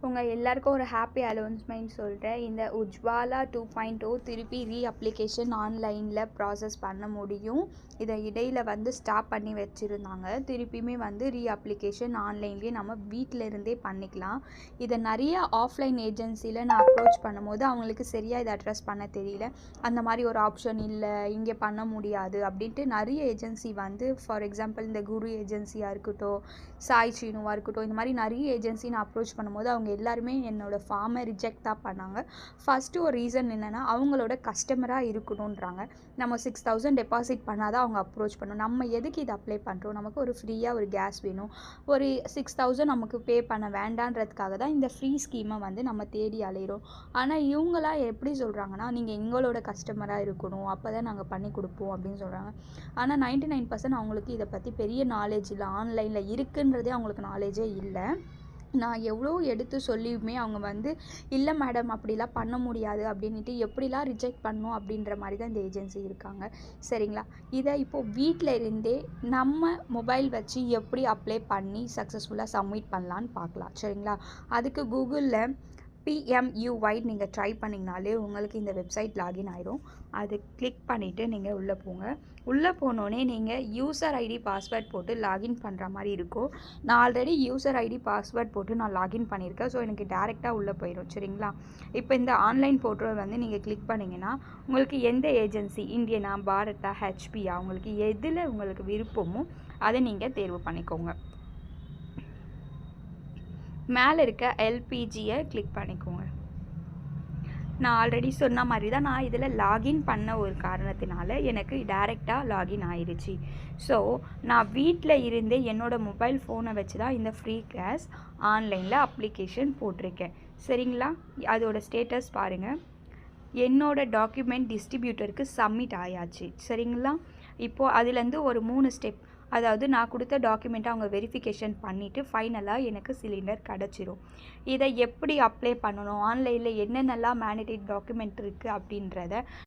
உங்கள் எல்லாருக்கும் ஒரு ஹாப்பி அனௌன்ஸ்மெண்ட் சொல்கிறேன். இந்த உஜ்வாலா 2.0 திருப்பி அப்ளிகேஷன் ஆன்லைனில் ப்ராசஸ் பண்ண முடியும். இதை இடையில் ஸ்டாப் பண்ணி வச்சுருந்தாங்க. திருப்பியுமே அப்ளிகேஷன் ஆன்லைன்லேயே நம்ம வீட்டில் இருந்தே பண்ணிக்கலாம். இதை நிறைய ஆஃப்லைன் ஏஜென்சியில் நான் அப்ரோச் பண்ணும்போது அவங்களுக்கு சரியாக இதை அட்ரஸ் பண்ண தெரியல. அந்த மாதிரி ஒரு ஆப்ஷன் இல்லை, இங்கே பண்ண முடியாது அப்படின்ட்டு நிறைய ஏஜென்சி ஃபார் எக்ஸாம்பிள் இந்த குரு ஏஜென்சியாக இருக்கட்டும், சாய் சீனுவாக இருக்கட்டும், இந்த மாதிரி நிறைய ஏஜென்சி நான் அப்ரோச் பண்ணும்போது அவங்க எல்லாருமே என்னோடய ஃபார்மை ரிஜெக்ட் தான் பண்ணாங்க. ஃபஸ்ட்டு ஒரு ரீசன் என்னென்னா, அவங்களோட கஸ்டமராக இருக்கணுன்றாங்க. நம்ம 6000 டெபாசிட் பண்ணால் தான் அவங்க அப்ரோச் பண்ணணும். நம்ம எதுக்கு இதை அப்ளை பண்ணுறோம்? நமக்கு ஒரு ஃப்ரீயாக ஒரு கேஸ் வேணும். ஒரு 6000 நமக்கு பே பண்ண வேண்டான்றதுக்காக தான் இந்த ஃப்ரீ ஸ்கீமை நம்ம தேடி அலைகிறோம். ஆனால் இவங்களாம் எப்படி சொல்கிறாங்கன்னா, நீங்கள் எங்களோட கஸ்டமராக இருக்கணும், அப்போ தான் நாங்கள் பண்ணி கொடுப்போம் அப்படின்னு சொல்கிறாங்க. ஆனால் 99% அவங்களுக்கு இதை பற்றி பெரிய நாலேஜ் இல்லை. ஆன்லைனில் இருக்குன்றதே அவங்களுக்கு நாலேஜே இல்லை. நான் எவ்வளோ எடுத்து சொல்லியுமே அவங்க இல்லை மேடம் அப்படிலாம் பண்ண முடியாது அப்படின்ட்டு எப்படிலாம் ரிஜெக்ட் பண்ணணும் அப்படின்ற மாதிரி தான் இந்த ஏஜென்சி இருக்காங்க. சரிங்களா? இதை இப்போது வீட்டில் இருந்தே நம்ம மொபைல் வச்சு எப்படி அப்ளை பண்ணி சக்ஸஸ்ஃபுல்லாக சப்மிட் பண்ணலான்னு பார்க்கலாம். சரிங்களா? அதுக்கு கூகுளில் PMUY நீங்கள் ட்ரை பண்ணிங்கனாலே உங்களுக்கு இந்த வெப்சைட் லாகின் ஆயிரும். அது கிளிக் பண்ணிவிட்டு நீங்கள் உள்ளே போங்க. உள்ளே போனோடனே நீங்கள் யூசர் ஐடி பாஸ்வேர்ட் போட்டு லாகின் பண்ணுற மாதிரி இருக்கும். நான் ஆல்ரெடி யூசர் ஐடி பாஸ்வேர்ட் போட்டு நான் லாகின் பண்ணியிருக்கேன். ஸோ எனக்கு டேரெக்டாக உள்ளே போயிடும். சரிங்களா? இப்போ இந்த ஆன்லைன் போர்ட்டல் நீங்கள் கிளிக் பண்ணிங்கன்னா உங்களுக்கு எந்த ஏஜென்சி, இந்தியனா, பாரதா, ஹெச்பியா, உங்களுக்கு எதில் உங்களுக்கு விருப்பமோ அதை நீங்கள் தேர்வு பண்ணிக்கோங்க. மேலே இருக்க எல்பிஜியை கிளிக் பண்ணிக்கோங்க. நான் ஆல்ரெடி சொன்ன மாதிரி தான் நான் இதில் லாகின் பண்ண ஒரு காரணத்தினால எனக்கு டைரெக்டாக லாகின் ஆயிடுச்சு. ஸோ நான் வீட்டில் இருந்தே என்னோடய மொபைல் ஃபோனை வச்சு தான் இந்த ஃப்ரீ கேஸ் ஆன்லைனில் அப்ளிகேஷன் போட்டிருக்கேன். சரிங்களா? அதோட ஸ்டேட்டஸ் பாருங்கள். என்னோடய டாக்குமெண்ட் டிஸ்ட்ரிபியூட்டருக்கு சப்மிட் ஆயாச்சு. சரிங்களா? இப்போது அதுலேருந்து ஒரு 3 ஸ்டெப், அதாவது நான் கொடுத்த டாக்குமெண்ட்டை அவங்க வெரிஃபிகேஷன் பண்ணிவிட்டு ஃபைனலாக எனக்கு சிலிண்டர் கிடச்சிரும். இதை எப்படி அப்ளை பண்ணணும், ஆன்லைனில் என்னென்னலாம் மேண்டேட்டரி டாக்குமெண்ட் இருக்குது அப்படின்றத